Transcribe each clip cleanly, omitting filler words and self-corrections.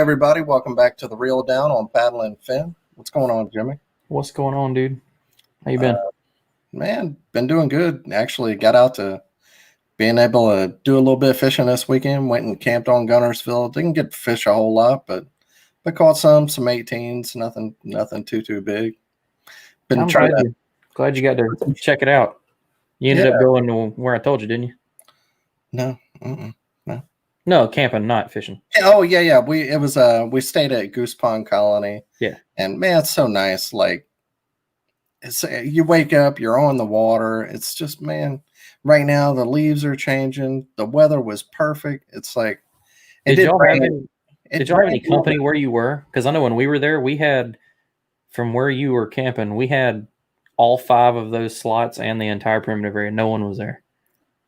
everybody. Welcome back to the Reel Down on Paddle and Fin. What's going on, Jimmy? What's going on, dude? How you been? Man, been doing good. Actually, got out to being able to do a little bit of fishing this weekend. Went and camped on Gunnersville. Didn't get to fish a whole lot, but caught some 18s. Nothing too big. I'm glad you got to check it out. You ended up going to where I told you, didn't you? No. No, camping, not fishing. Oh yeah. We stayed at Goose Pond Colony. Yeah. And man, it's so nice. Like you wake up, you're on the water. It's just, man, right now the leaves are changing. The weather was perfect. It's like did y'all have any company where you were? Because I know when we were there, we had, from where you were camping, we had all 5 of those slots and the entire primitive area. No one was there.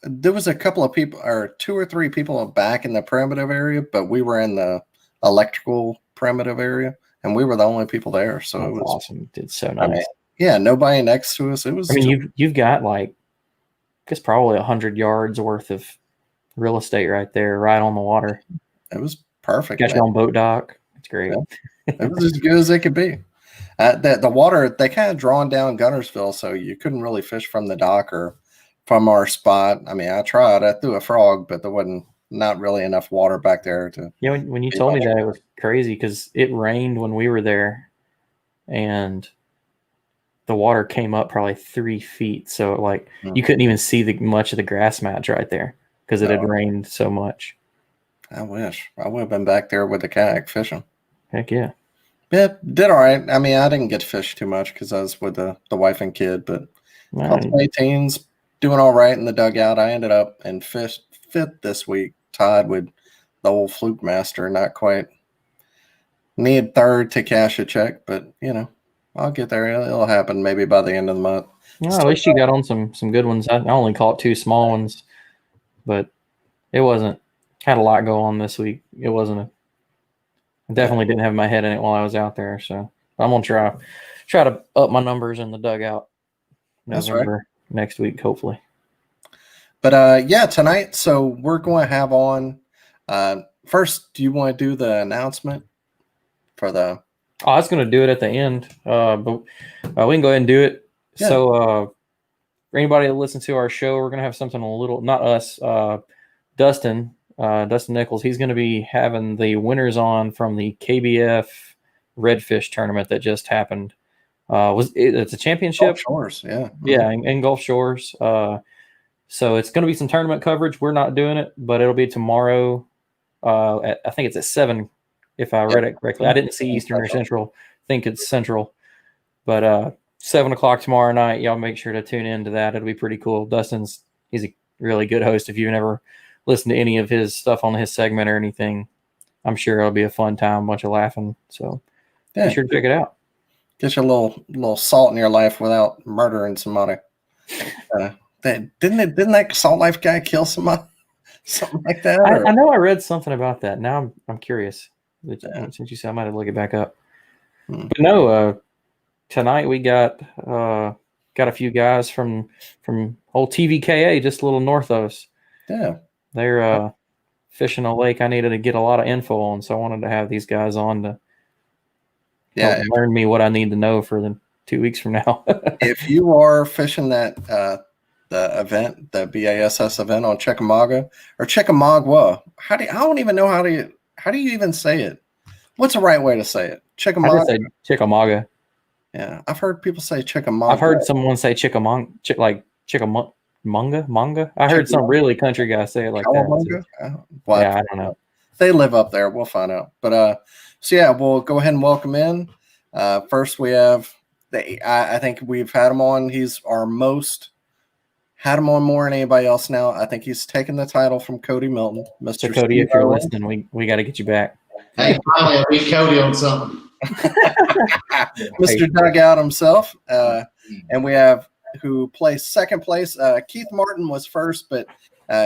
There was a couple of people, or 2 or 3 people back in the primitive area, but we were in the electrical primitive area, and we were the only people there. So That's it was awesome. It's so nice. I mean, yeah, nobody next to us. It was. I mean, you've got like, I guess probably 100 yards worth of real estate right there, right on the water. It was perfect. Got your own boat dock. It's great. Yeah. It was as good as it could be. The water, they kind of drawn down Gunnersville, so you couldn't really fish from the dock or from our spot. I mean, I tried. I threw a frog, but there wasn't not really enough water back there to. Yeah, when you told me that, it was crazy because it rained when we were there, and the water came up probably 3 feet. So like you couldn't even see much of the grass match right there because it had rained so much. I wish I would have been back there with the kayak fishing. Heck yeah. Yeah, did all right. I mean, I didn't get to fish too much because I was with the wife and kid, but caught some 18s, doing all right in the dugout. I ended up in fifth this week, tied with the old Fluke Master. Not quite. Need third to cash a check, but I'll get there. It'll happen maybe by the end of the month. Well, at least you got on some good ones. I only caught 2 small ones, but it wasn't. Had a lot go on this week. It wasn't I definitely didn't have my head in it while I was out there. So I'm gonna try to up my numbers in the dugout November next week, hopefully. But yeah, tonight. So we're going to have on. First, do you want to do the announcement for the? I was going to do it at the end, but we can go ahead and do it. Yeah. So for anybody that listens to our show, we're going to have something a little, not us, Dustin Nichols. He's going to be having the winners on from the KBF Redfish tournament that just happened. It's a championship? Gulf Shores, yeah. Yeah, in Gulf Shores. So it's going to be some tournament coverage. We're not doing it, but it'll be tomorrow. I think it's at 7, if I read it correctly. I didn't see Eastern or Central. I think it's Central. But 7 o'clock tomorrow night, y'all make sure to tune in to that. It'll be pretty cool. He's a really good host. If you've never listened to any of his stuff on his segment or anything, I'm sure it'll be a fun time, a bunch of laughing. So be sure to check it out. Get you a little salt in your life without murdering somebody. Didn't that Salt Life guy kill somebody? Something like that? I know I read something about that. Now I'm curious. Since you said, I might have to look it back up. But no, tonight we got a few guys from old TVKA just a little north of us. Yeah. They're fishing a lake I needed to get a lot of info on, so I wanted to have these guys on to help learn me what I need to know for the 2 weeks from now. If you are fishing that the event, the B.A.S.S event on Chickamauga or Chickamauga, I don't even know how do you even say it? What's the right way to say it? Chickamauga. I just say Chickamauga. Yeah, I've heard people say Chickamauga. I've heard someone say Chickamauga. I heard some really country guy say it like that. Well, yeah, I don't know. They live up there. We'll find out. But so yeah, we'll go ahead and welcome in. First, we have I think we've had him on. He's our most. Had him on more than anybody else now. I think he's taken the title from Cody Milton. Mr. Cody, if you're listening, we got to get you back. Hey, finally, I beat Cody on something. Mr. Dugout himself. And we have who placed second place. Keith Martin was first, but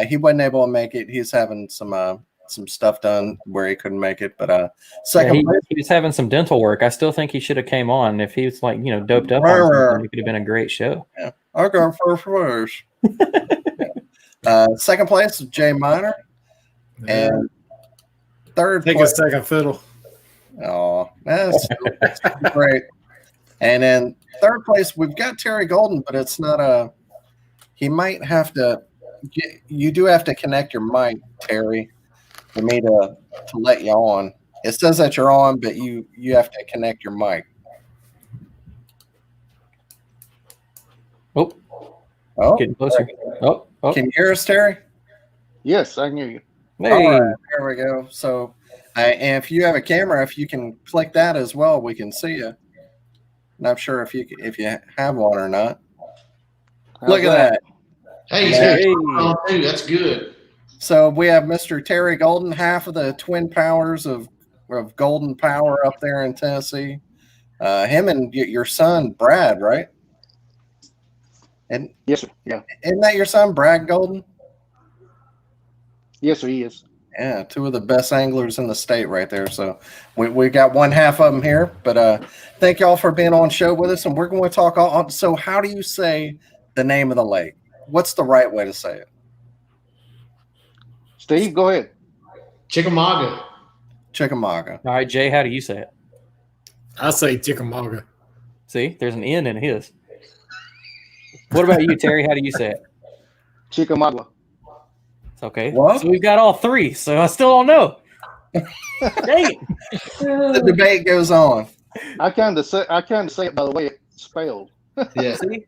he wasn't able to make it. He's having some stuff done where he couldn't make it. But second place. He was having some dental work. I still think he should have came on. If he was doped up on something, it could have been a great show. Yeah. I got first place. Second place, Jay Miner. And third take place. a second fiddle. Oh, that's great. And then third place, we've got Terry Golden, but it's not a. He might have to. You do have to connect your mic, Terry, for me to let you on. It says that you're on, but you have to connect your mic. Oh, getting closer. Oh. Can you hear us, Terry? Yes, I can hear you. Hey. All right, there we go. So, and if you have a camera, if you can click that as well, we can see you. Not sure if you have one or not. Look at that. Hey, he's got on too. That's good. So we have Mr. Terry Golden, half of the twin powers of Golden Power up there in Tennessee. Him and your son, Brad, right? And yes, sir. Yeah. Isn't that your son, Brad Golden? Yes, sir, he is. Yeah, two of the best anglers in the state right there. So we got one half of them here. But thank y'all for being on show with us. And we're going to talk on. So how do you say the name of the lake? What's the right way to say it? Steve, go ahead. Chickamauga. Chickamauga. All right, Jay, how do you say it? I say Chickamauga. See, there's an N in his. What about you, Terry? How do you say it? Chickamauga. It's okay. What? So we've got all three, so I still don't know. Dang. The debate goes on. I kind of say it by the way it's spelled. Yeah. See?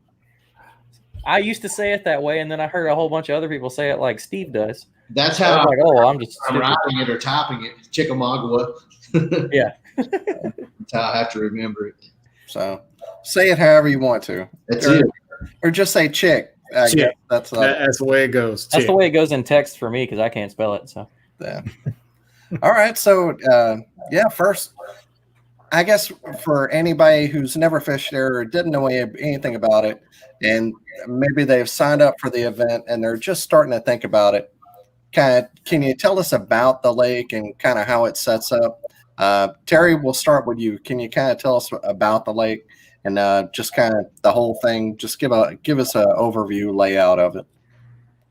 I used to say it that way, and then I heard a whole bunch of other people say it like Steve does. That's So how I'm like, oh, I'm just I'm writing it or typing it. Chickamauga. Yeah. That's how I have to remember it. So say it however you want to. That's it. Or just say chick. Chick. That's That's the way it goes. That's Chick. the way it goes in text for me because I can't spell it. So yeah. All right. So first, I guess for anybody who's never fished there or didn't know anything about it, and maybe they've signed up for the event and they're just starting to think about it, can you tell us about the lake and kind of how it sets up? Terry, we'll start with you. Can you kind of tell us about the lake and just kind of the whole thing? Just give us an overview layout of it.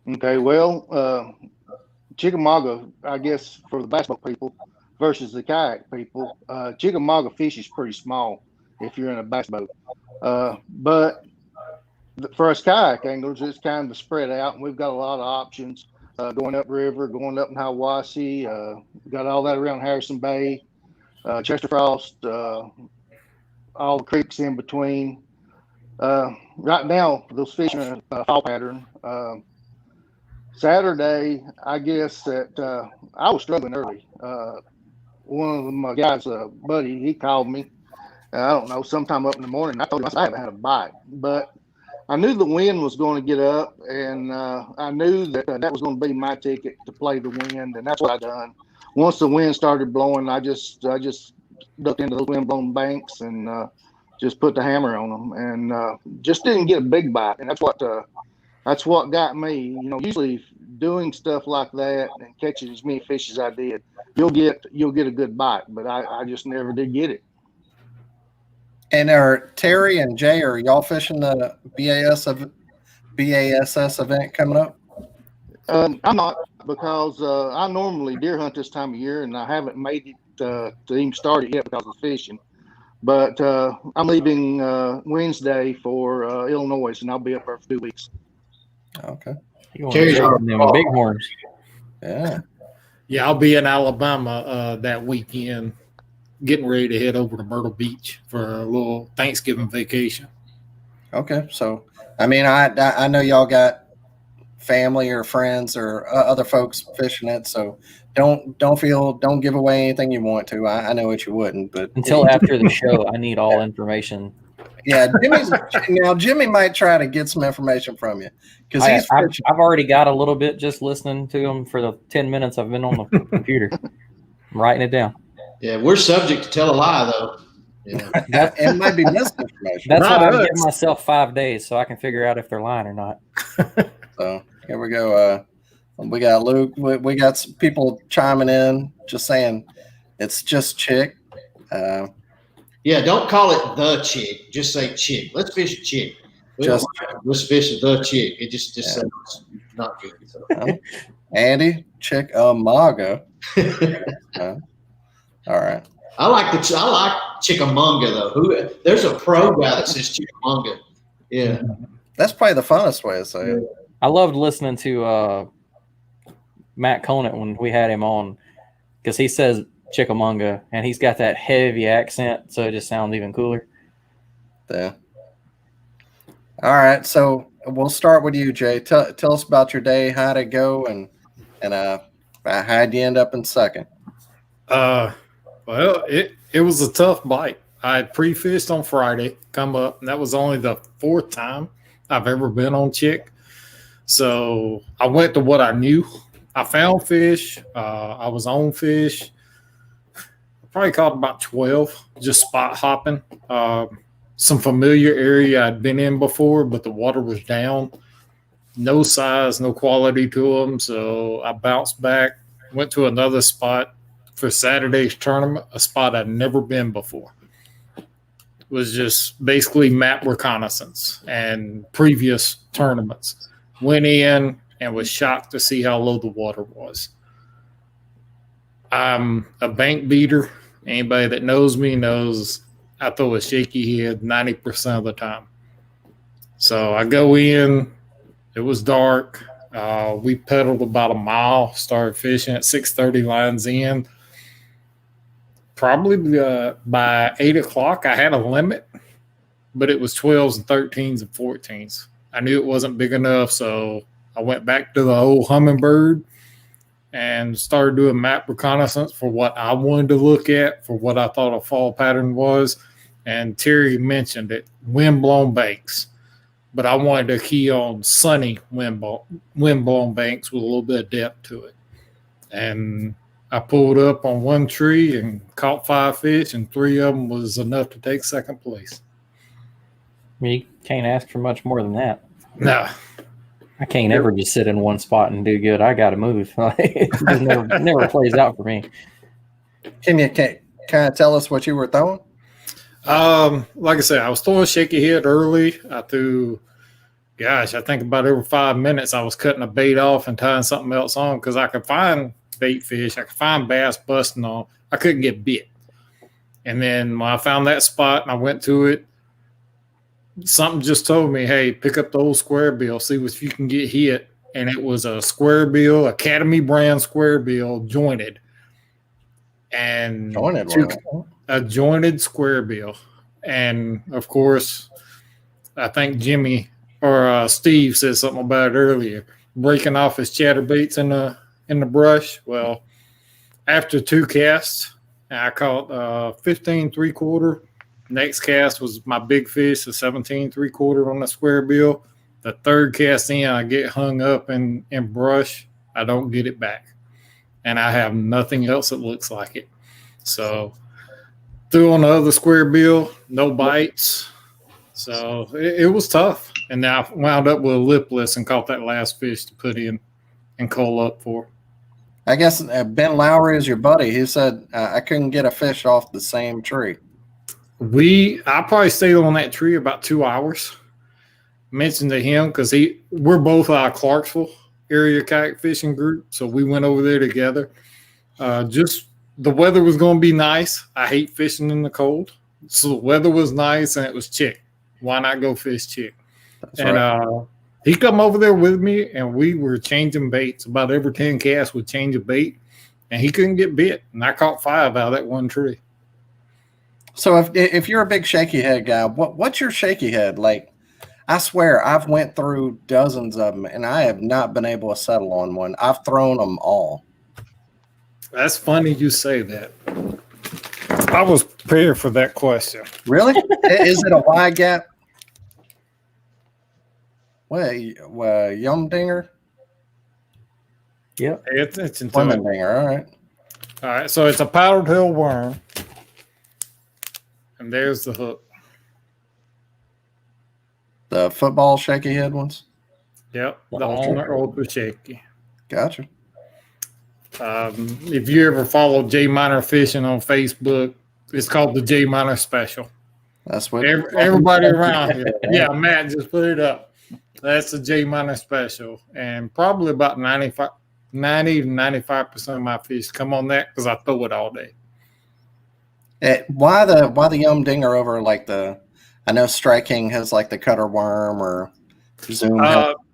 Okay, well, Chickamauga, I guess for the bass boat people versus the kayak people, Chickamauga fish is pretty small if you're in a bass boat. But for us kayak anglers, it's kind of spread out, and we've got a lot of options going upriver, going up in Hiawassee, got all that around Harrison Bay, Chester Frost, all the creeks in between. Right now, those fish are in a fall pattern. Saturday, I guess that I was struggling early. One of my guys, buddy, he called me. I don't know, sometime up in the morning. I told him I haven't had a bite, but I knew the wind was going to get up, and I knew that that was going to be my ticket to play the wind, and that's what I done. Once the wind started blowing, I just ducked into those wind-blown banks and just put the hammer on them, and just didn't get a big bite, and that's what got me. You know, usually doing stuff like that and catching as many fish as I did, you'll get a good bite, but I just never did get it. And are Terry and Jay, are y'all fishing the B.A.S.S event coming up? I'm not, because I normally deer hunt this time of year, and I haven't made it to even start it yet because of fishing. But I'm leaving Wednesday for Illinois, and I'll be up there for 2 weeks. Okay. Terry's them bighorns. Yeah. Yeah, I'll be in Alabama that weekend, getting ready to head over to Myrtle Beach for a little Thanksgiving vacation. Okay. So, I mean, I know y'all got family or friends or other folks fishing it, so don't give away anything you want to. I know what you wouldn't, but Until after the show, I need all information. yeah, Jimmy might try to get some information from you because I've already got a little bit just listening to him for the 10 minutes I've been on the computer. I'm writing it down. Yeah, we're subject to tell a lie, though. Yeah. It might be misinformation. That's Not why I'm us. giving myself 5 days so I can figure out if they're lying or not. So here we go. We got Luke. We got some people chiming in, just saying it's just chick. Yeah, don't call it the chick. Just say chick. Let's fish a chick. Let's fish the chick. It just sounds not good. So. Andy, Chickamauga. All right. I like Chickamauga though. There's a pro guy that says Chickamauga. Yeah, that's probably the funnest way to say it. I loved listening to Matt Conant when we had him on because he says Chickamauga and he's got that heavy accent, so it just sounds even cooler. Yeah. All right, so we'll start with you, Jay. Tell us about your day, how'd it go, and how'd you end up in second? Well, it was a tough bite. I had pre-fished on Friday, come up, and that was only the 4th time I've ever been on Chick. So I went to what I knew. I found fish. I was on fish. I probably caught about 12, just spot hopping. Some familiar area I'd been in before, but the water was down. No size, no quality to them. So I bounced back, went to another spot for Saturday's tournament, a spot I'd never been before. It was just basically map reconnaissance and previous tournaments. Went in and was shocked to see how low the water was. I'm a bank beater. Anybody that knows me knows I throw a shaky head 90% of the time. So I go in. It was dark. We pedaled about a mile, started fishing at 6:30 lines in. Probably by 8 o'clock, I had a limit, but it was 12s and 13s and 14s. I knew it wasn't big enough, so I went back to the old Humminbird and started doing map reconnaissance for what I wanted to look at, for what I thought a fall pattern was. And Terry mentioned it, wind-blown banks. But I wanted to key on sunny wind-blown banks with a little bit of depth to it. And I pulled up on one tree and caught 5 fish, and 3 of them was enough to take second place. You can't ask for much more than that. No. I can't ever just sit in one spot and do good. I got to move. It just never plays out for me. Can you kind of tell us what you were throwing? Like I said, I was throwing shaky head early. I threw, I think about every 5 minutes I was cutting a bait off and tying something else on because I could find bait fish. I could find bass busting on. I couldn't get bit. And then when I found that spot and I went to it, something just told me, hey, pick up the old square bill, see if you can get hit. And it was a square bill, Academy brand square bill, jointed. And a jointed square bill. And of course, I think Jimmy or Steve said something about it earlier, breaking off his chatterbaits in the brush. Well, after 2 casts, I caught 15 3/4. Next cast was my big fish, a 17 3/4 on the square bill. The 3rd cast in, I get hung up in brush. I don't get it back. And I have nothing else that looks like it. So threw on the other square bill, no bites. So it was tough. And then I wound up with a lipless and caught that last fish to put in and call up for. I guess Ben Lowry is your buddy. He said I couldn't get a fish off the same tree. I probably stayed on that tree about 2 hours. Mentioned to him because we're both out of Clarksville area kayak fishing group, so we went over there together. Just the weather was going to be nice. I hate fishing in the cold, so the weather was nice and it was chick. Why not go fish chick? That's right. He come over there with me, and we were changing baits. About every 10 casts, we'd change a bait, and he couldn't get bit. And I caught 5 out of that one tree. So if you're a big shaky head guy, what's your shaky head like? I swear I've went through dozens of them, and I have not been able to settle on one. I've thrown them all. That's funny you say that. I was prepared for that question. Really? Is it a wide gap? Yum dinger? Yep. Pay attention to Lemon dinger, all right. All right, so it's a powdered hill worm. And there's the hook. The football shaky head ones? Yep, the ultra shaky. Gotcha. If you ever follow J Minor Fishing on Facebook, it's called the J Minor Special. That's what everybody around here. Yeah, Matt just put it up. That's the J Minor Special. And probably about 90 to 95% of my fish come on that because I throw it all day. Why the Yum Dinger over like the? I know Strike King has like the cutter worm or Zoom.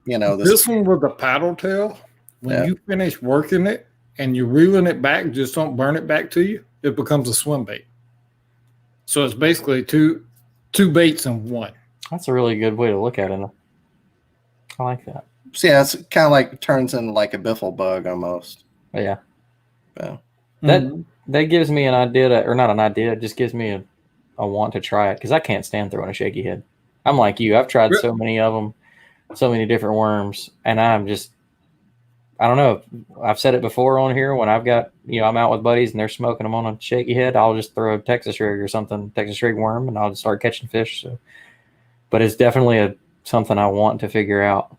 This one with the paddle tail. When you finish working it and you're reeling it back, just don't burn it back to you. It becomes a swim bait. So it's basically two baits in one. That's a really good way to look at it. I like that. So yeah, it's kind of like turns into like a biffle bug almost. Yeah. That gives me an idea, or not an idea. It just gives me a want to try it because I can't stand throwing a shaky head. I'm like you. I've tried so many of them, so many different worms, and I don't know. I've said it before on here when I've got, I'm out with buddies and they're smoking them on a shaky head. I'll just throw a Texas rig or something, Texas rig worm, and I'll just start catching fish. So, but it's definitely something I want to figure out.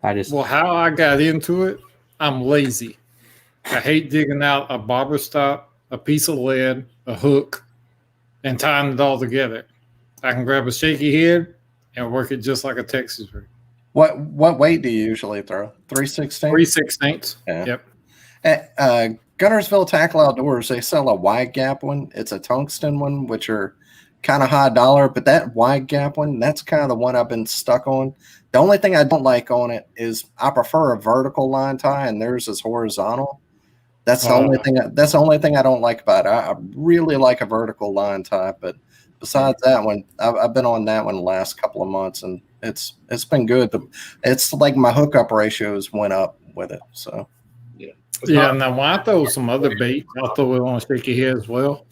How I got into it, I'm lazy. I hate digging out a bobber stop, a piece of lead, a hook, and tying it all together. I can grab a shaky head and work it just like a Texas rig. What weight do you usually throw? 3/16? 3/16. Yeah. Yep. At Gunnersville Tackle Outdoors, they sell a wide gap one. It's a tungsten one, which are kind of high dollar, but that wide gap one, that's kind of the one I've been stuck on. The only thing I don't like on it is I prefer a vertical line tie, and theirs is horizontal. That's the only thing. That's the only thing I don't like about it. I really like a vertical line tie, but besides that one, I've been on that one the last couple of months, and it's been good. It's like my hookup ratios went up with it. So yeah. Now when I throw some other bait, I'll throw it on a shaky head as well.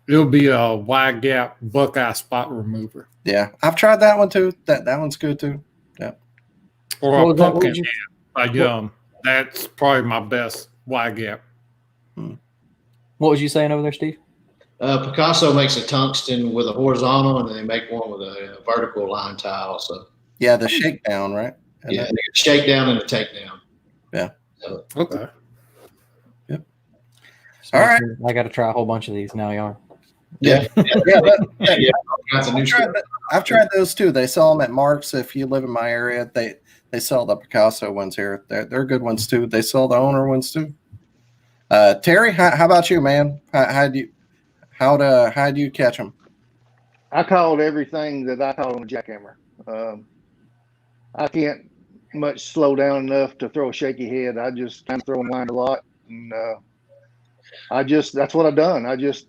It'll be a wide gap Buckeye spot remover. Yeah, I've tried that one too. That one's good too. Yeah. Or a pumpkin head. That's probably my best wide gap. What was you saying over there, Steve? Picasso makes a tungsten with a horizontal, and then they make one with a vertical line tie also. Yeah, the shakedown, right? Yeah, the shakedown and the takedown. Yeah. So, okay. Yep. So all right. I got to try a whole bunch of these now, y'all. Yeah. I've tried those too. They sell them at Mark's. If you live in my area, they sell the Picasso ones here. They're good ones too. They sell the owner ones too. Terry, how about you, man? How do you catch them? I called everything that I caught on the jackhammer. I can't much slow down enough to throw a shaky head. I just kind of throw line a lot, and that's what I've done. I just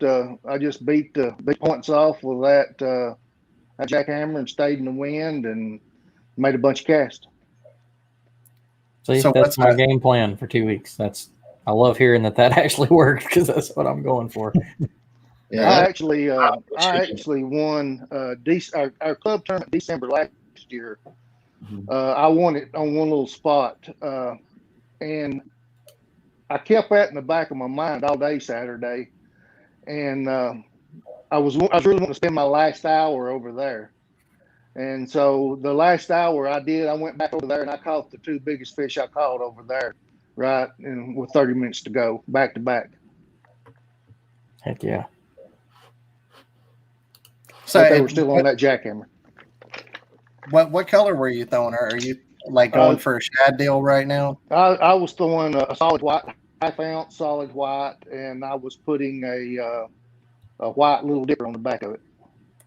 beat the big points off with that jackhammer and stayed in the wind and made a bunch of casts. See, so that's my game plan for 2 weeks. I love hearing that actually worked because that's what I'm going for. Yeah, I actually won our club tournament December last year. I won it on one little spot, and I kept that in the back of my mind all day Saturday, and I was really wanting to spend my last hour over there, and so the last hour I went back over there and I caught the two biggest fish I caught over there, right, and with 30 minutes to go, back to back. Heck yeah! So they were still on that jackhammer. What color were you throwing? Are you like going for a shad deal right now? I was throwing a solid white, half-ounce solid white, and I was putting a white little dipper on the back of it.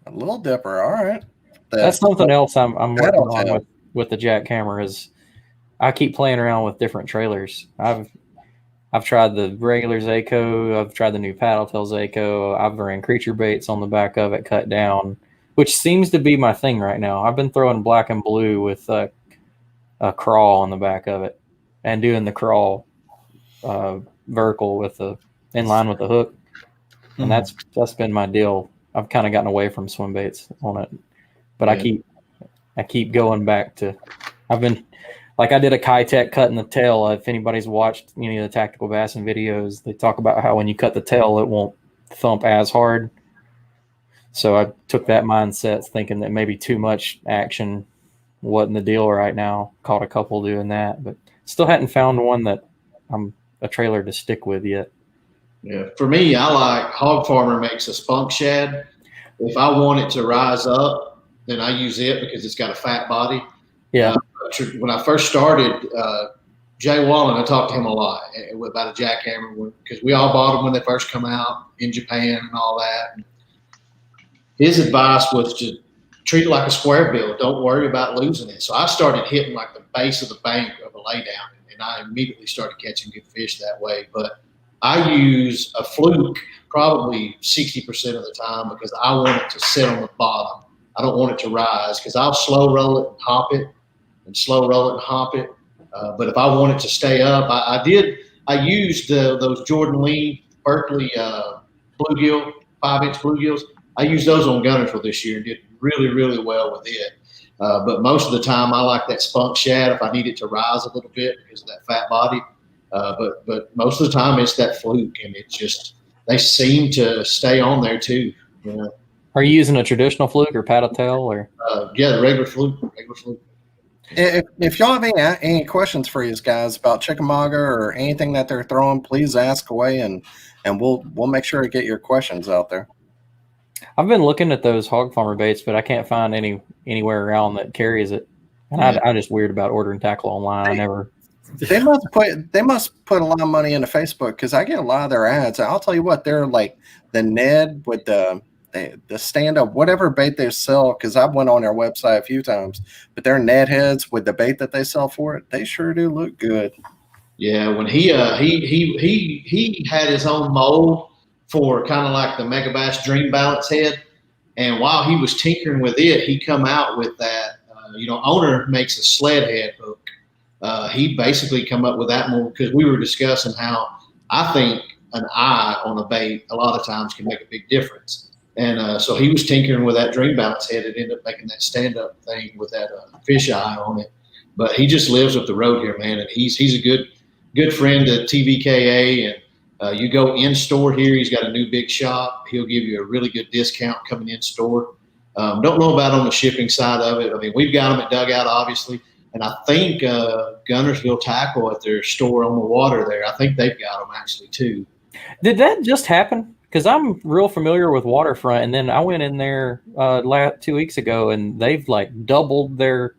A little dipper, all right. That's something else I'm working on with the jackhammer. Is I keep playing around with different trailers. I've tried the regular Zaco. I've tried the new paddle tail Zaco. I've ran creature baits on the back of it, cut down, which seems to be my thing right now. I've been throwing black and blue with a crawl on the back of it and doing the crawl vertical with in line with the hook. And that's been my deal. I've kind of gotten away from swim baits on it, but I keep going back to, I've been, like I did a Kitech cutting the tail. If anybody's watched any of the tactical bassing videos, they talk about how when you cut the tail, it won't thump as hard. So I took that mindset thinking that maybe too much action wasn't the deal right now. Caught a couple doing that, but still hadn't found one that I'm a trailer to stick with yet. Yeah, for me, I like Hog Farmer makes a spunk shad. If I want it to rise up, then I use it because it's got a fat body. Yeah. When I first started Jay Wallen, I talked to him a lot about a jackhammer because we all bought them when they first come out in Japan and all that. His advice was to treat it like a square bill. Don't worry about losing it. So I started hitting like the base of the bank of a laydown, and I immediately started catching good fish that way. But I use a fluke probably 60% of the time because I want it to sit on the bottom. I don't want it to rise because I'll slow roll it and hop it and slow roll it and hop it. But if I want it to stay up, I used those Jordan Lee Berkeley bluegill, 5-inch bluegills. I used those on Gunnersville this year and did really, really well with it. But most of the time, I like that spunk shad if I need it to rise a little bit because of that fat body. But most of the time, it's that fluke, and it just they seem to stay on there too. You know. Are you using a traditional fluke or paddle tail or? Yeah, the regular fluke. If y'all have any questions for you guys about Chickamauga or anything that they're throwing, please ask away, and we'll make sure to get your questions out there. I've been looking at those hog farmer baits, but I can't find anywhere around that carries it. And I'm just weird about ordering tackle online. They must put a lot of money into Facebook because I get a lot of their ads. I'll tell you what, they're like the Ned with the stand up, whatever bait they sell. Because I've went on their website a few times, but their Ned heads with the bait that they sell for it, they sure do look good. Yeah, when he had his own mold for kind of like the Mega Bass Dream Balance head, and while he was tinkering with it, he come out with that. Owner makes a sled head hook. He basically come up with that more because we were discussing how I think an eye on a bait a lot of times can make a big difference. And so he was tinkering with that Dream Balance head. It ended up making that stand-up thing with that fish eye on it. But he just lives up the road here, man, and he's a good friend to TVKA. And you go in store here, he's got a new big shop. He'll give you a really good discount coming in store. Don't know about on the shipping side of it. I mean, we've got them at Dugout, obviously. And I think Gunnersville Tackle at their store on the water there, I think they've got them actually too. Did that just happen? Because I'm real familiar with Waterfront, and then I went in there 2 weeks ago, and they've like doubled their,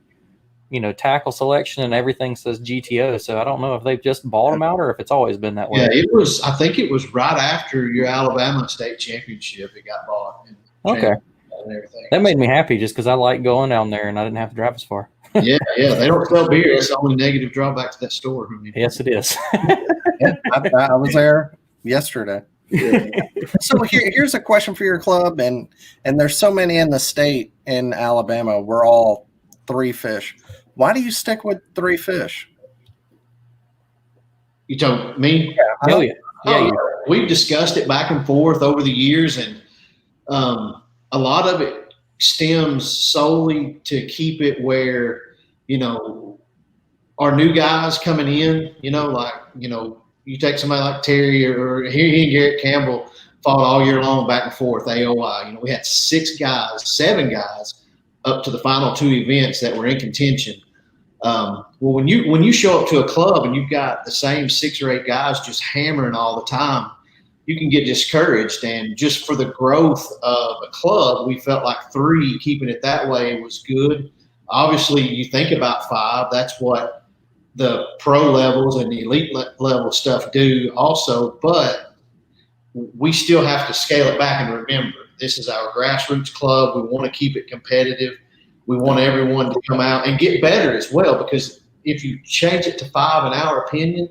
tackle selection, and everything says GTO. So I don't know if they've just bought them out or if it's always been that way. Yeah, I think it was right after your Alabama state championship it got bought. Okay. And everything. That made me happy just because I like going down there and I didn't have to drive as far. Yeah, they don't sell beer. That's the only negative drawback to that store. I mean, yes, it is. Yeah, I was there yesterday. Yeah. So here's a question for your club, and there's so many in the state in Alabama. We're all 3 fish. Why do you stick with 3 fish? You told me? Yeah. Yeah. We've discussed it back and forth over the years, and a lot of it stems solely to keep it where, our new guys coming in, you take somebody like Terry or he and Garrett Campbell fought all year long back and forth, AOI. We had 7 guys up to the final 2 events that were in contention. Well, when you show up to a club and you've got the same 6 or 8 guys just hammering all the time, you can get discouraged. And just for the growth of a club, we felt like 3, keeping it that way was good. Obviously, you think about 5, that's what the pro levels and the elite level stuff do also, but we still have to scale it back and remember, this is our grassroots club. We want to keep it competitive. We want everyone to come out and get better as well, because if you change it to 5, in our opinion,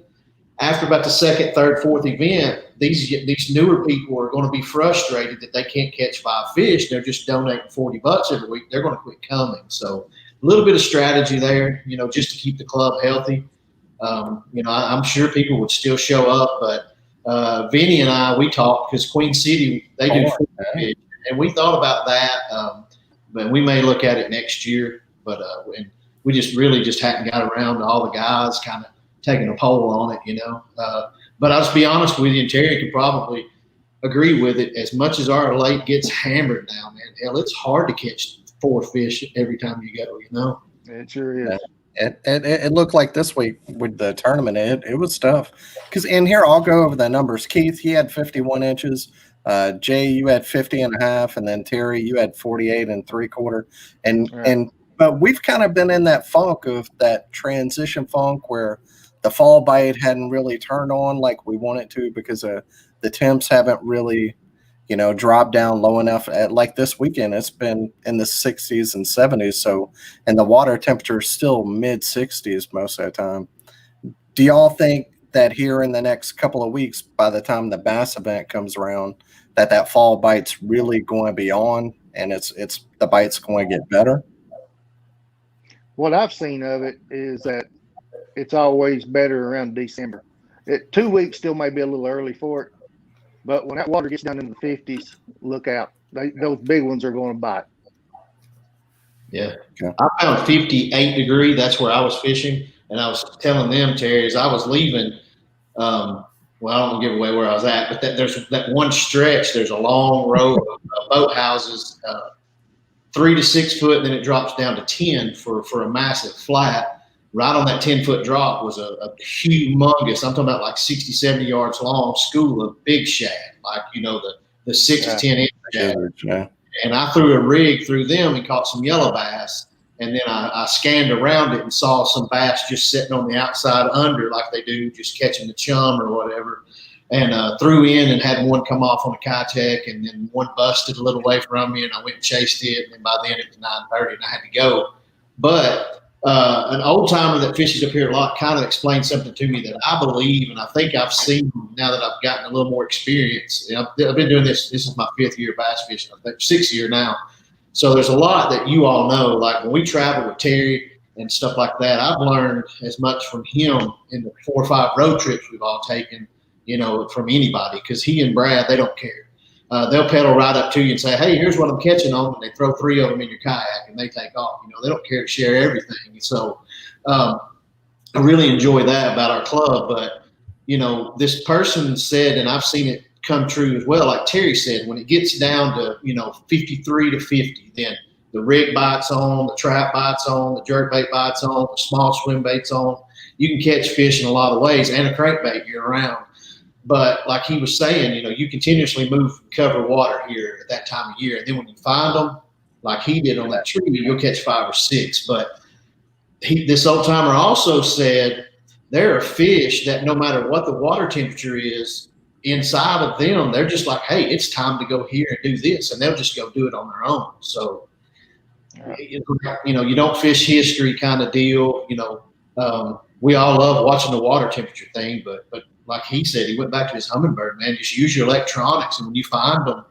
after about the 2nd, 3rd, 4th event, these newer people are going to be frustrated that they can't catch 5 fish. They're just donating $40 every week. They're going to quit coming. So a little bit of strategy there, just to keep the club healthy. I'm sure people would still show up, but Vinny and I, we talked because Queen City, they do fish, and we thought about that. But we may look at it next year, but and we just hadn't got around to all the guys kind of taking a poll on it, But I'll just be honest with you, and Terry could probably agree with it. As much as our lake gets hammered now, man, hell, it's hard to catch 4 fish every time you go, It sure is. It looked like this week with the tournament, it was tough. Because in here, I'll go over the numbers. Keith, he had 51 inches. Jay, you had 50.5, and then Terry, you had 48 3/4. But we've kind of been in that funk of that transition funk where the fall bite hadn't really turned on like we want it to because the temps haven't really, dropped down low enough. Like this weekend, it's been in the 60s and 70s. So, and the water temperature is still mid 60s most of the time. Do y'all think that here in the next couple of weeks, by the time the Bass event comes around, that fall bite's really going to be on and it's the bite's going to get better? What I've seen of it is that it's always better around December. 2 weeks still may be a little early for it, but when that water gets down in the 50s, look out. Those big ones are going to bite. Yeah. Okay. I found 58 degree. That's where I was fishing. And I was telling them, Terry, as I was leaving, well, I don't want to give away where I was at, but there's that one stretch. There's a long row of boat houses, 3 to 6 foot, and then it drops down to 10 for a massive flat. Right on that 10-foot drop was a humongous, I'm talking about like 60, 70 yards long school of big shad, like, the 6 to 10 inch shad. Yeah. And I threw a rig through them and caught some yellow bass. And then I scanned around it and saw some bass just sitting on the outside under like they do, just catching the chum or whatever. And threw in and had one come off on a Kitech, and then one busted a little way from me, and I went and chased it. And then by then it was 9:30 and I had to go. But an old timer that fishes up here a lot kind of explained something to me that I believe, and I think I've seen now that I've gotten a little more experience. I've been doing this. This is my 5th year bass fishing. I think 6th year now. So there's a lot that you all know. Like when we travel with Terry and stuff like that, I've learned as much from him in the 4 or 5 road trips we've all taken, from anybody, because he and Brad, they don't care. They'll pedal right up to you and say, hey, here's what I'm catching on. And they throw 3 of them in your kayak and they take off. They don't care to share everything. So I really enjoy that about our club. But, this person said, and I've seen it come true as well, like Terry said, when it gets down to, 53 to 50, then the rig bites on, the trap bites on, the jerkbait bites on, the small swim bait's on. You can catch fish in a lot of ways and a crankbait year round. But like he was saying, you continuously move cover water here at that time of year. And then when you find them, like he did on that tree, you'll catch 5 or 6. But this old timer also said there are fish that no matter what the water temperature is inside of them, they're just like, hey, it's time to go here and do this. And they'll just go do it on their own. So, you don't fish history kind of deal. We all love watching the water temperature thing, but like he said, he went back to his hummingbird, man. Just use your electronics, and when you find them,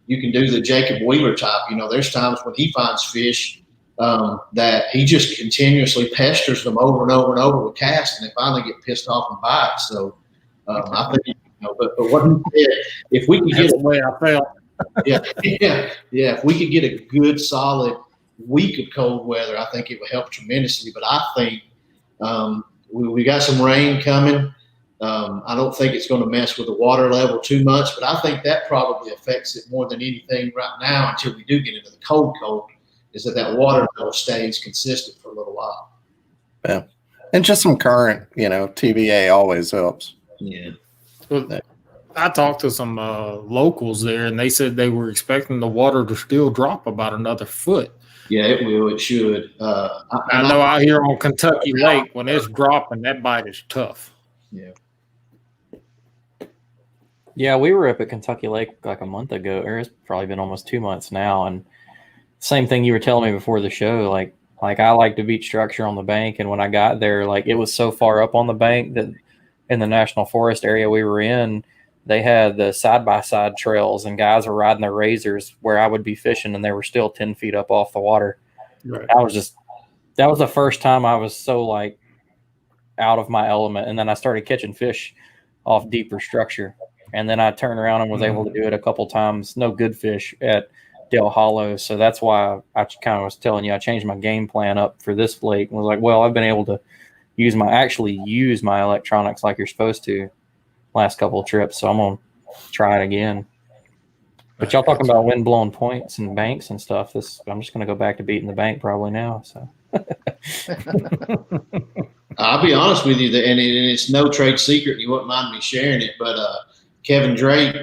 you can do the Jacob Wheeler type. There's times when he finds fish that he just continuously pesters them over and over and over with casts, and they finally get pissed off and bite. So I think, but what he said, if we could get the way I felt. If we could get a good solid week of cold weather, I think it would help tremendously. But I think we got some rain coming. I don't think it's going to mess with the water level too much, but I think that probably affects it more than anything right now until we do get into the cold, is that water level stays consistent for a little while. Yeah. And just some current, TVA always helps. Yeah. Well, I talked to some locals there, and they said they were expecting the water to still drop about another foot. Yeah, it will. It should. I know out here on Kentucky Lake, when it's dropping, that bite is tough. Yeah. Yeah, we were up at Kentucky Lake like a month ago, or it's probably been almost 2 months now. And same thing you were telling me before the show, like I like to beat structure on the bank. And when I got there, like it was so far up on the bank that in the national forest area we were in, they had the side-by-side trails and guys were riding their razors where I would be fishing and they were still 10 feet up off the water. Right. That was the first time I was so like out of my element. And then I started catching fish off deeper structure. And then I turned around and was able to do it a couple times. No good fish at Dale Hollow. So that's why I kind of was telling you, I changed my game plan up for this lake and was like, well, I've been able to use my electronics like you're supposed to last couple of trips. So I'm going to try it again. But y'all talking about wind blown points and banks and stuff. I'm just going to go back to beating the bank probably now. So I'll be honest with you, and it's no trade secret. You wouldn't mind me sharing it, but Kevin Drake,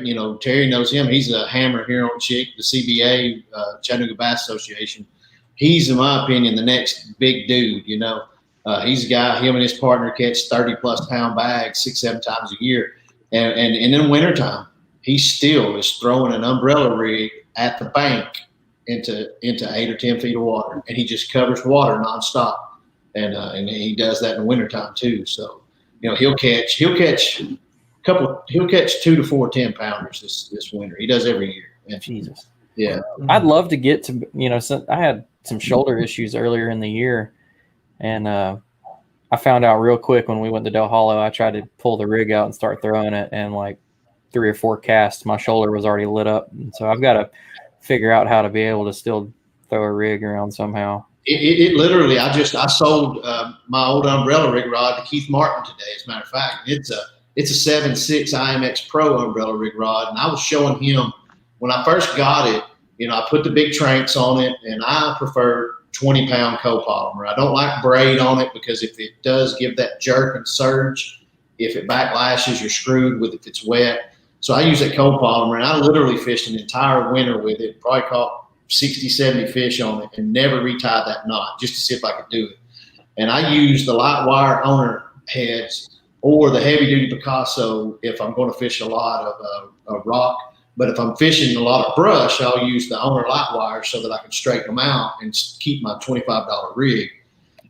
Terry knows him. He's a hammer here on Chick, the CBA, Chattanooga Bass Association. He's, in my opinion, the next big dude. He's a guy, him and his partner catch 30+ pound bags 6-7 times a year. And in wintertime, he still is throwing an umbrella rig at the bank into 8 or 10 feet of water. And he just covers water nonstop. And he does that in the wintertime too. So, he'll catch 2 to 4 10-pounders this winter. He does every year. And, Jesus. Yeah. I'd love to get to, so I had some shoulder issues earlier in the year. And I found out real quick when we went to Del Hollow, I tried to pull the rig out and start throwing it, and like 3 or 4 casts, my shoulder was already lit up. And so I've got to figure out how to be able to still throw a rig around somehow. It literally, I sold my old umbrella rig rod to Keith Martin today. As a matter of fact, it's a 7.6 IMX Pro umbrella rig rod, and I was showing him when I first got it. I put the big tranks on it, and I prefer 20-pound copolymer. I don't like braid on it because if it does give that jerk and surge, if it backlashes, you're screwed with if it's wet. So I use that copolymer, and I literally fished an entire winter with it, probably caught 60, 70 fish on it, and never retied that knot just to see if I could do it. And I use the light wire owner heads or the heavy-duty Picasso if I'm going to fish a lot of rock. But if I'm fishing a lot of brush, I'll use the owner light wire so that I can straighten them out and keep my $25 rig.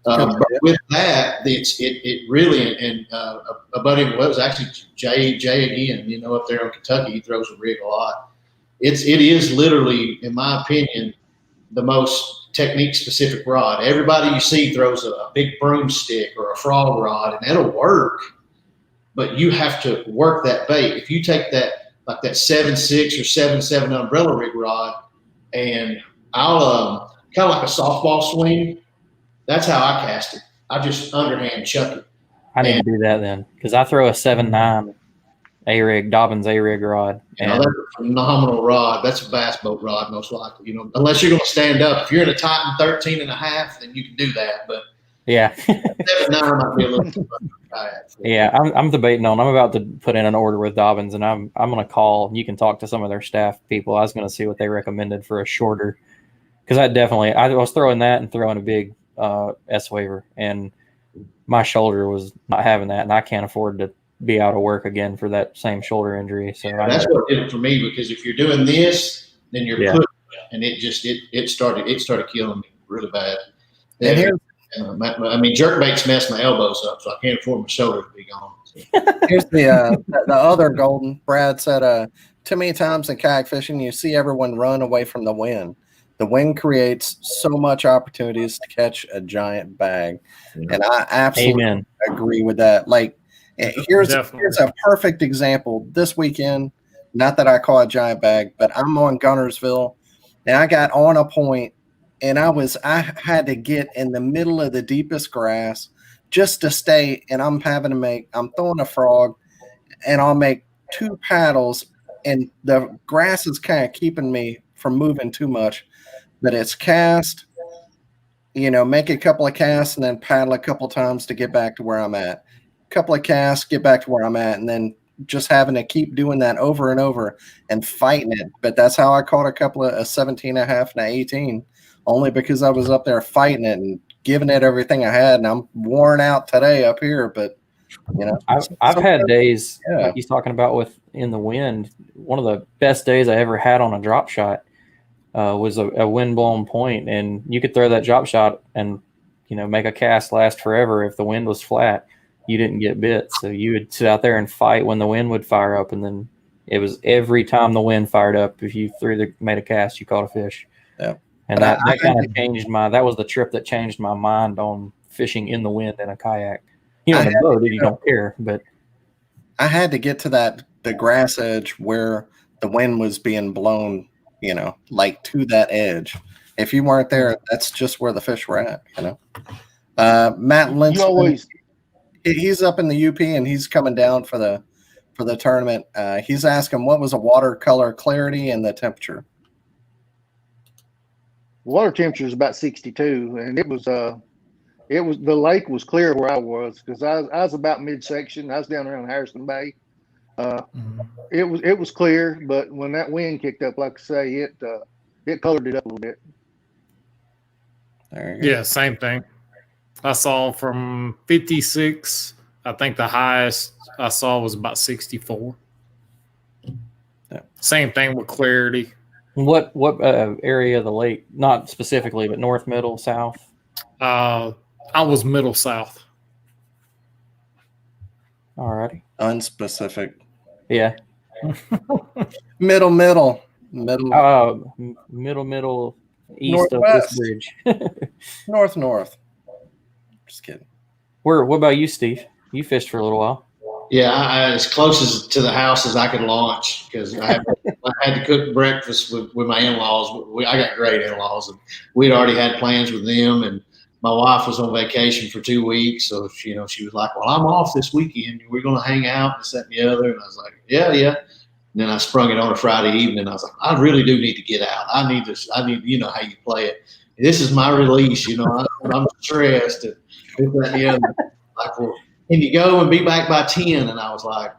But with that, it really, and a buddy was actually Jay again, up there in Kentucky, he throws a rig a lot. It is literally, in my opinion, the most technique specific rod. Everybody you see throws a big broomstick or a frog rod, and it'll work, but you have to work that bait. If you take that, like that 7.6 or 7.7 umbrella rig rod, and I'll kind of like a softball swing. That's how I cast it. I just underhand chuck it. I need to do that then, because I throw a 7.9 A-rig, Dobbins A-rig rod. That's a phenomenal rod. That's a bass boat rod, most likely. Unless you're going to stand up. If you're in a Titan 13.5, then you can do that. But yeah, 7.9 might be a little too much. Yeah, I'm debating on. I'm about to put in an order with Dobbins, and I'm going to call. You can talk to some of their staff people. I was going to see what they recommended for a shorter, because I was throwing that and throwing a big S waiver, and my shoulder was not having that, and I can't afford to be out of work again for that same shoulder injury. So that's what did it for me, because if you're doing this, then you're pushing, and it started killing me really bad. And here's jerkbaits mess my elbows up, so I can't afford my shoulder to be gone. So. Here's the other golden. Brad said, too many times in kayak fishing, you see everyone run away from the wind. The wind creates so much opportunities to catch a giant bag. And I absolutely agree with that. Like, here's a perfect example. This weekend, not that I caught a giant bag, but I'm on Gunnersville, and I got on a point, and I had to get in the middle of the deepest grass just to stay, and I'm throwing a frog, and I'll make 2 paddles, and the grass is kind of keeping me from moving too much, but it's cast, make a couple of casts and then paddle a couple times to get back to where I'm at. Couple of casts, get back to where I'm at, and then just having to keep doing that over and over and fighting it. But that's how I caught a couple of a 17.5 and an 18, only because I was up there fighting it and giving it everything I had. And I'm worn out today up here, but I've had days like he's talking about in the wind. One of the best days I ever had on a drop shot was a wind-blown point, and you could throw that drop shot and make a cast last forever if the wind was flat. You didn't get bit, so you would sit out there and fight when the wind would fire up, and then it was every time the wind fired up, if you made a cast, you caught a fish. Yeah, and that kind of changed that was the trip that changed my mind on fishing in the wind in a kayak. In a boat, you don't care, but I had to get to the grass edge where the wind was being blown, like to that edge. If you weren't there, that's just where the fish were at, Matt Lynch. He's up in the UP, and he's coming down for the tournament. He's asking, what was the watercolor clarity and the temperature? Water temperature is about 62, and it was the lake was clear where I was, because I was about midsection. I was down around Harrison Bay. It was clear, but when that wind kicked up, like I say, it colored it up a little bit. Yeah, same thing. I saw from 56. I think the highest I saw was about 64. Yeah. Same thing with clarity. What area of the lake? Not specifically, but north, middle, south. I was middle south. Alrighty. Unspecific. Yeah. Middle. Middle east of this Northwest. bridge. North. Just kidding. What about you, Steve? You fished for a little while. Yeah, I as close as to the house as I could launch because I had to cook breakfast with my in-laws. I got great in-laws, and we'd already had plans with them. And my wife was on vacation for 2 weeks, so she was like, "Well, I'm off this weekend. We're going to hang out and this, that, and the other." And I was like, "Yeah." And then I sprung it on a Friday evening. I was like, "I really do need to get out. I need you know how you play it. This is my release. I'm stressed and this, that, and the other." Like, well, can you go and be back by 10? And I was like,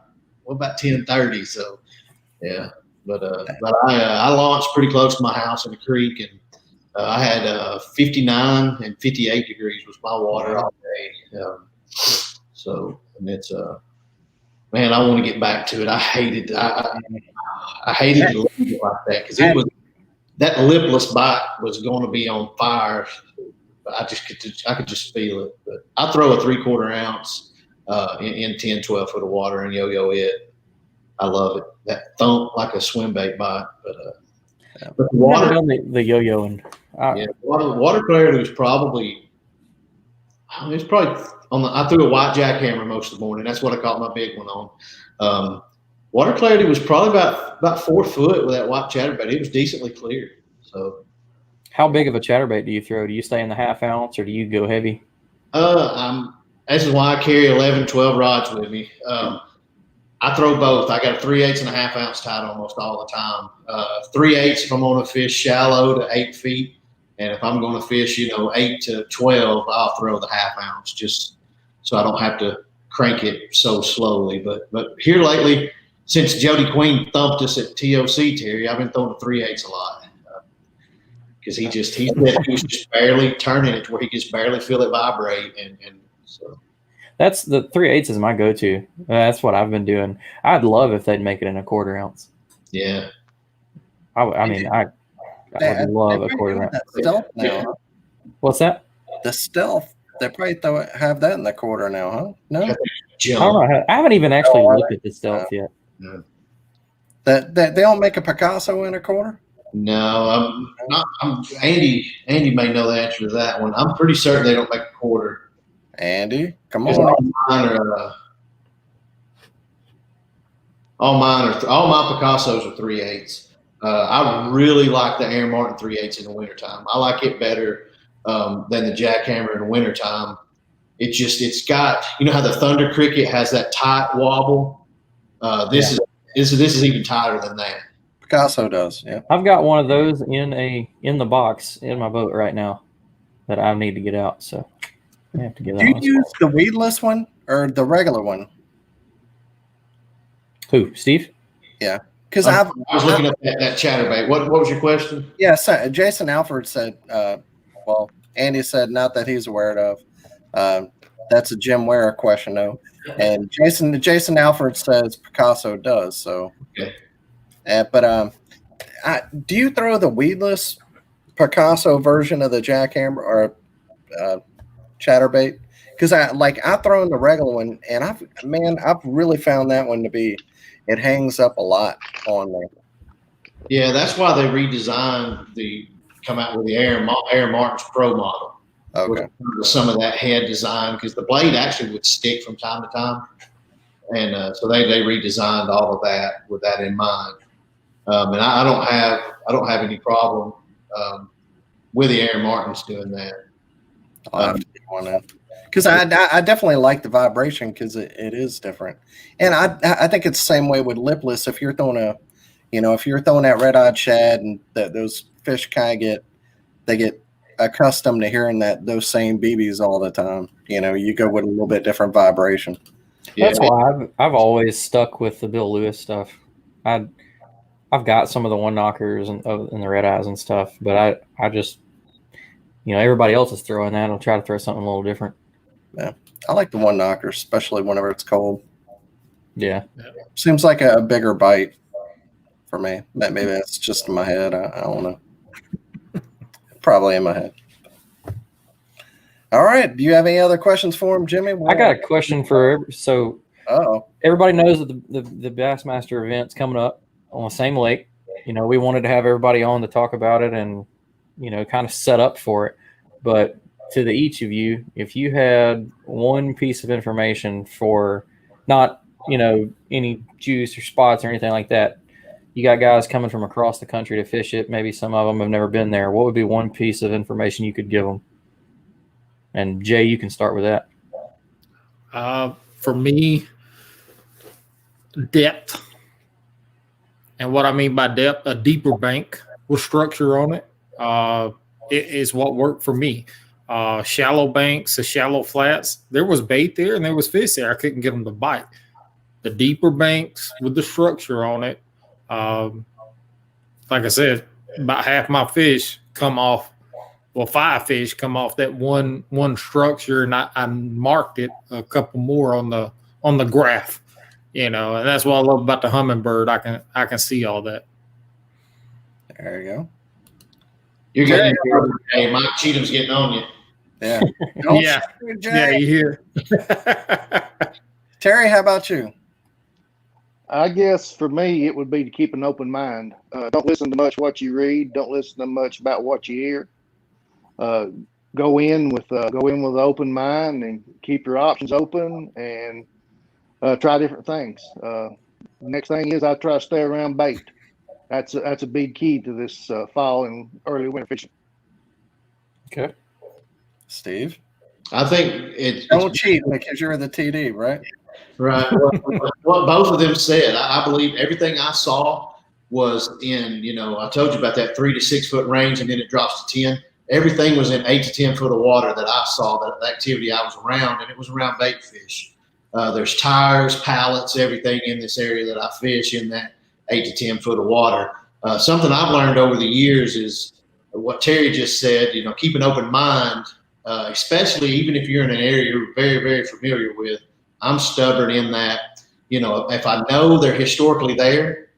what about 10:30? So, yeah. But I launched pretty close to my house in the creek, and I had 59 and 58 degrees was my water all day. And it's man, I want to get back to it. I hated I hated to leave it like that because it was that lipless bite was going to be on fire. I could just feel it. But I throw a 3/4 ounce in 10, 12 foot of water and yo-yo it. I love it. That thump like a swim bait bite. But the water, the yo-yo and water clarity was probably on I threw a white jackhammer most of the morning. That's what I caught my big one on. Water clarity was probably about 4 foot with that white chatterbait. It was decently clear. So how big of a chatterbait do you throw? Do you stay in the 1/2 ounce or do you go heavy? This is why I carry 11, 12 rods with me. I throw both. I got a 3/8 and a 1/2 ounce tied almost all the time. 3/8 if I'm going to fish shallow to 8 feet. And if I'm going to fish, 8 to 12, I'll throw the 1/2 ounce just so I don't have to crank it so slowly. But here lately, since Jody Queen thumped us at TOC, Terry, I've been throwing the 3/8 a lot. Because he was just barely turning it to where he just barely feel it vibrate, and so that's the 3/8 is my go-to. That's what I've been doing. I'd love if they'd make it in a 1/4 ounce. Yeah, I would love a 1/4 ounce. Stealth now. What's that? The stealth. They probably have that in the 1/4 now, huh? No, I don't know. I haven't even actually looked at the stealth yet. No. That they don't make a Picasso in a 1/4. No, I'm not. Andy may know the answer to that one. I'm pretty certain they don't make a 1/4. Andy, come on. All my Picassos are 3/8. I really like the Aaron Martin 3/8 in the wintertime. I like it better than the jackhammer in the wintertime. It's got, how the Thunder Cricket has that tight wobble. This is even tighter than that. Picasso does, yeah. I've got one of those in the box in my boat right now that I need to get out. So I have to get that. Do you use the weedless one or the regular one? Who, Steve? Yeah, because I was looking at that chatterbait. What was your question? Yeah, so Jason Alford said. Well, Andy said not that he's aware of. That's a Jim Ware question, though. And Jason Alford says Picasso does. So. Okay. But do you throw the weedless Picasso version of the jackhammer or chatterbait? Because I throw in the regular one, and I've really found that one to be, it hangs up a lot on there. Yeah, that's why they come out with the Aaron Martin's Pro model. Okay. With some of that head design, because the blade actually would stick from time to time, and so they redesigned all of that with that in mind. And I don't have any problem with the Aaron Martins doing that. Because I definitely like the vibration because it is different, and I think it's the same way with lipless. If you're throwing that red-eyed shad, and those fish kind of get accustomed to hearing those same BBs all the time. You go with a little bit different vibration. Yeah. That's why I've always stuck with the Bill Lewis stuff. I've got some of the one knockers and the red eyes and stuff, but I just, everybody else is throwing that. I'll try to throw something a little different. Yeah, I like the one knocker, especially whenever it's cold. Yeah. Seems like a bigger bite for me. Maybe it's just in my head. I don't know. Probably in my head. All right. Do you have any other questions for him, Jimmy? I got a question for everybody knows that the Bassmaster event's coming up on the same lake. We wanted to have everybody on to talk about it and kind of set up for it. But to each of you, if you had one piece of information for not any juice or spots or anything like that, you got guys coming from across the country to fish it. Maybe some of them have never been there. What would be one piece of information you could give them? And Jay, you can start with that. For me, depth. And what I mean by depth, a deeper bank with structure on it, it is what worked for me. Shallow banks, the shallow flats, there was bait there and there was fish there. I couldn't get them to bite. The deeper banks with the structure on it, like I said, about half my fish come off. Well, 5 fish come off that one structure, and I marked it a couple more on the graph, and that's what I love about the hummingbird. I can see all that. There you go. You're getting hey, Mike Cheatham's getting on you. Yeah. Yeah, you hear. Terry, how about you? I guess for me, it would be to keep an open mind. Don't listen to much what you read. Don't listen to much about what you hear. Go in with an open mind and keep your options open and try different things. Next thing is I try to stay around bait. That's a big key to this fall and early winter fishing. Okay, Steve. I think don't cheat because you're the TD, right? Right. What both of them said, I believe everything I saw was in, I told you about that 3 to 6 foot range, and then it drops to 10. Everything was in 8 to 10 foot of water that I saw, that activity I was around, and it was around bait fish. There's tires, pallets, everything in this area that I fish in that 8 to 10 foot of water. Something I've learned over the years is what Terry just said, keep an open mind, especially even if you're in an area you're very, very familiar with. I'm stubborn in that, if I know they're historically there,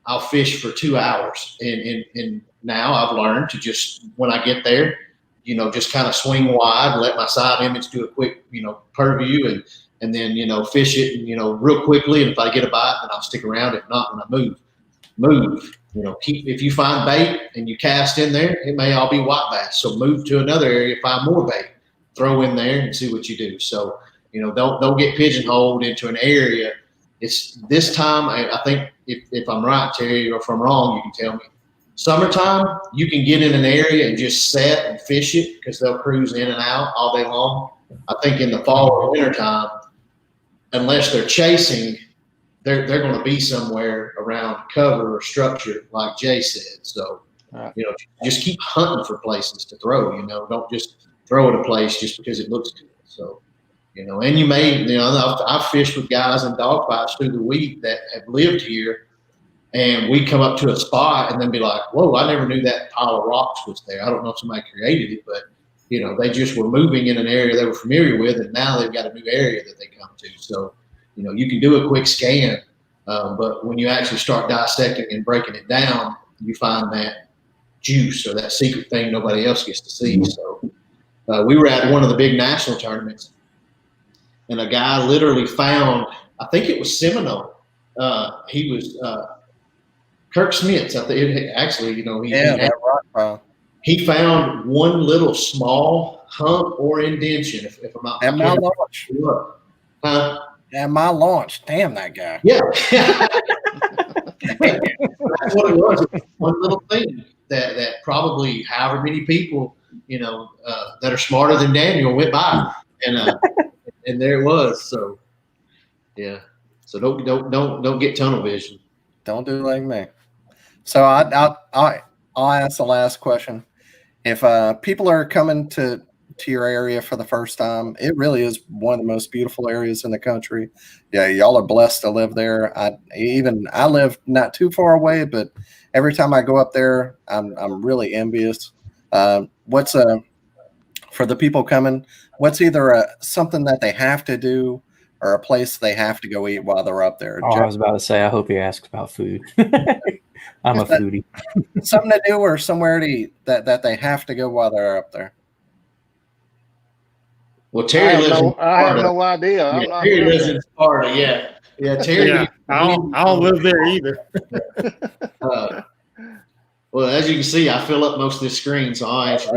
I'll fish for 2 hours. And now I've learned to just, when I get there, just kind of swing wide, let my side image do a quick, purview and then, fish it, real quickly. And if I get a bite, then I'll stick around. If not, then I move, if you find bait and you cast in there, it may all be white bass. So move to another area, find more bait, throw in there and see what you do. So, don't get pigeonholed into an area. It's this time, I think if I'm right, Terry, or if I'm wrong, you can tell me. Summertime, you can get in an area and just set and fish it because they'll cruise in and out all day long. I think in the fall or winter time, unless they're chasing, they're going to be somewhere around cover or structure, like Jay said. So, just keep hunting for places to throw. Don't just throw at a place just because it looks good. So, and you may, I've fished with guys in dogfights through the week that have lived here, and we come up to a spot and then be like, whoa, I never knew that pile of rocks was there. I don't know if somebody created it, but, they just were moving in an area they were familiar with, and now they've got a new area that they come to. So, you can do a quick scan, but when you actually start dissecting and breaking it down, you find that juice or that secret thing nobody else gets to see. So we were at one of the big national tournaments, and a guy literally found, I think it was Seminole. He was Kirk Smith. I think actually, he found one little small hump or indention. If I'm not, at my launch. At my launch, damn that guy. Yeah, that's what it was. One little thing that probably however many people that are smarter than Daniel went by, and there it was. So yeah, so don't get tunnel vision. Don't do like me. So I'll ask the last question. If people are coming to your area for the first time, it really is one of the most beautiful areas in the country. Yeah, y'all are blessed to live there. I live not too far away, but every time I go up there, I'm really envious. What's for the people coming, what's either something that they have to do or a place they have to go eat while they're up there? Oh, I was about to say, I hope he asks about food. I'm a foodie. Something to do or somewhere to eat that they have to go while they're up there. Well, Terry lives in I have Sparta. no idea. I'm not Terry living lives there. in Sparta. Yeah. Terry. Yeah, I don't live there either. Well, as you can see, I fill up most of this screen, so I'll answer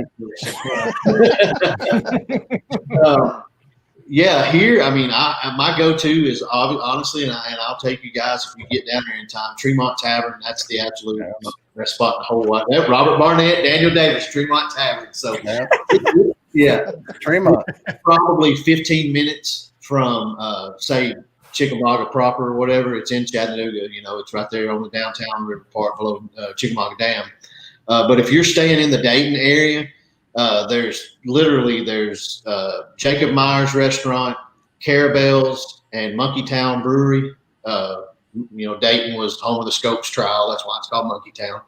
yeah, here, I mean, my go-to is honestly, and I'll take you guys if you get down there in time. Tremont Tavern, that's the absolute best spot in the whole wide. Robert Barnett, Daniel Davis, Tremont Tavern. So, yeah, Tremont, probably 15 minutes from, say, Chickamauga proper or whatever. It's in Chattanooga. It's right there on the downtown river part below Chickamauga Dam. But if you're staying in the Dayton area, there's Jacob Myers Restaurant, Carabelle's, and Monkey Town Brewery. Dayton was home of the Scopes trial. That's why it's called Monkey Town.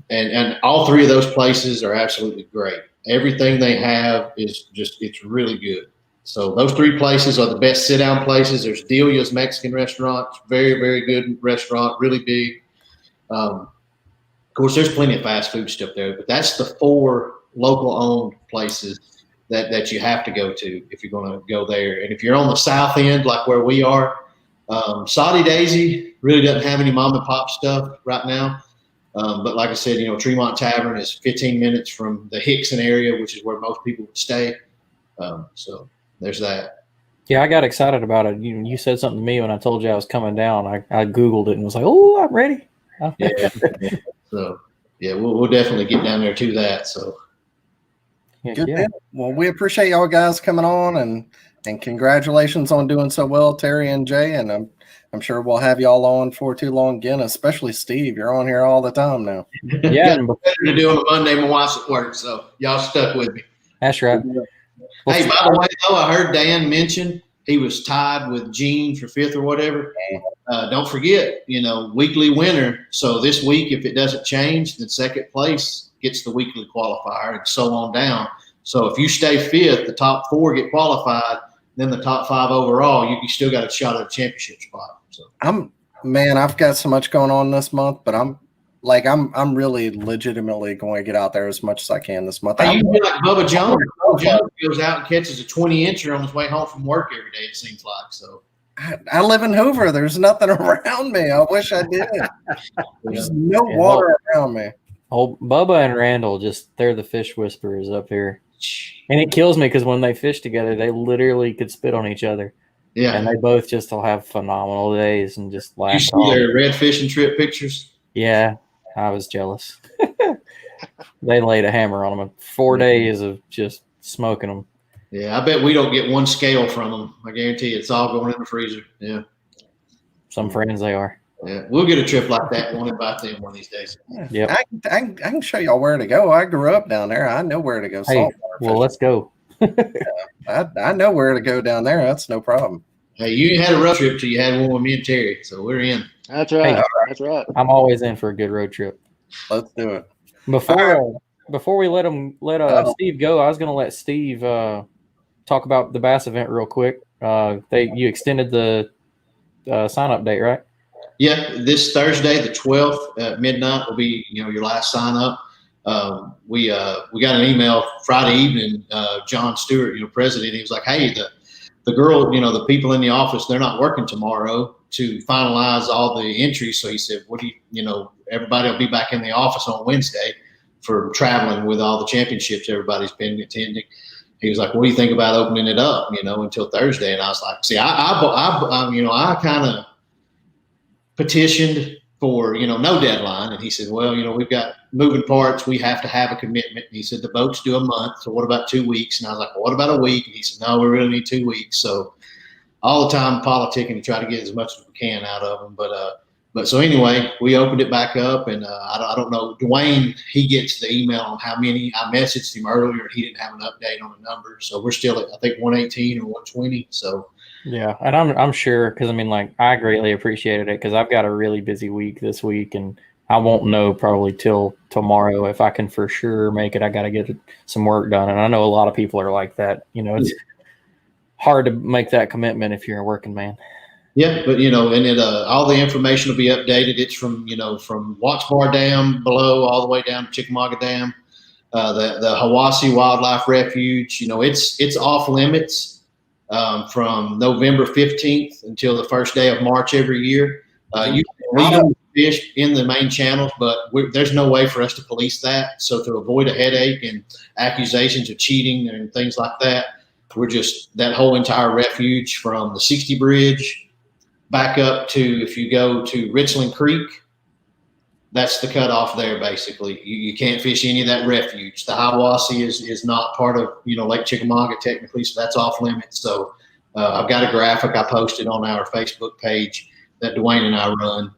And all three of those places are absolutely great. Everything they have is it's really good. So those three places are the best sit-down places. There's Delia's Mexican restaurant, very, very good restaurant, really big. Of course, there's plenty of fast food stuff there, but that's the 4 local-owned places that you have to go to if you're going to go there. And if you're on the south end, like where we are, Saudi Daisy really doesn't have any mom-and-pop stuff right now. But like I said, Tremont Tavern is 15 minutes from the Hickson area, which is where most people would stay. So there's that. Yeah, I got excited about it. You said something to me when I told you I was coming down. I Googled it and was like, oh, I'm ready. Yeah. So, yeah, we'll definitely get down there to that. So, good. Yeah. Well, we appreciate y'all guys coming on and congratulations on doing so well, Terry and Jay. And I'm sure we'll have y'all on for too long again, especially Steve. You're on here all the time now. Yeah, better to do on a Monday. My wife's at work, so y'all stuck with me. That's right. Hey, by the way, though, I heard Dan mention he was tied with Gene for 5th or whatever. Don't forget, weekly winner. So this week, if it doesn't change, then second place gets the weekly qualifier and so on down. So if you stay 5th, the top 4 get qualified. Then the top 5 overall, you still got a shot at a championship spot. So I've got so much going on this month, but I'm really legitimately going to get out there as much as I can this month. You can be like Bubba Jones. Bubba Jones goes out and catches a 20-incher on his way home from work every day, it seems like. So I live in Hoover. There's nothing around me. I wish I did. There's no water around me. Oh, Bubba and Randall, they're the fish whisperers up here. And it kills me because when they fish together, they literally could spit on each other. Yeah. And they both just will have phenomenal days and just laugh. You see their red fishing trip pictures? Yeah, I was jealous. They laid a hammer on them. 4 days of just smoking them. Yeah, I bet we don't get one scale from them. I guarantee it's all going in the freezer. Yeah. Some friends they are. Yeah, we'll get a trip like that. We'll invite them one of these days. Yeah, I can show y'all where to go. I grew up down there. I know where to go. Hey, well, let's go. I know where to go down there. That's no problem. Hey, you had a road trip till you had one with me and Terry, so we're in. That's right. Hey, that's right. I'm always in for a good road trip. Let's do it. Before we let Steve go, I was going to let Steve talk about the B.A.S.S event real quick. You extended the sign-up date, right? Yeah, this Thursday, the 12th at midnight will be your last sign-up. We got an email Friday evening. John Stewart, president, he was like, "Hey, the girl, the people in the office, they're not working tomorrow to finalize all the entries." So he said, "What do everybody will be back in the office on Wednesday for traveling with all the championships everybody's been attending." He was like, "What do you think about opening it up, until Thursday?" And I was like, "See, I kind of petitioned for, no deadline." And he said, "Well, we've got moving parts. We have to have a commitment." And he said, "The boats do a month. So what about 2 weeks?" And I was like, "Well, what about a week?" And he said, "No, we really need 2 weeks." So all the time politicking to try to get as much as we can out of them. But so anyway, we opened it back up, and I don't know. Dwayne, he gets the email on how many. I messaged him earlier, and he didn't have an update on the number. So we're still at, I think, 118 or 120. So yeah, and I'm sure, because I greatly appreciated it because I've got a really busy week this week, and I won't know probably till tomorrow if I can for sure make it. I got to get some work done, and I know a lot of people are like that. It's hard to make that commitment if you're a working man. Yeah, but and all the information will be updated. It's from from Watts Bar Dam below all the way down to Chickamauga Dam, the Hiwassee Wildlife Refuge. It's off limits from November 15th until the first day of March every year. You can legally fish in the main channels, but there's no way for us to police that. So to avoid a headache and accusations of cheating and things like that, we're just that whole entire refuge from the 60 Bridge back up to, if you go to Richland Creek, that's the cutoff there. Basically, you can't fish any of that refuge. The Hiwassee is not part of Lake Chickamauga technically, so that's off limits. So I've got a graphic I posted on our Facebook page that Dwayne and I run.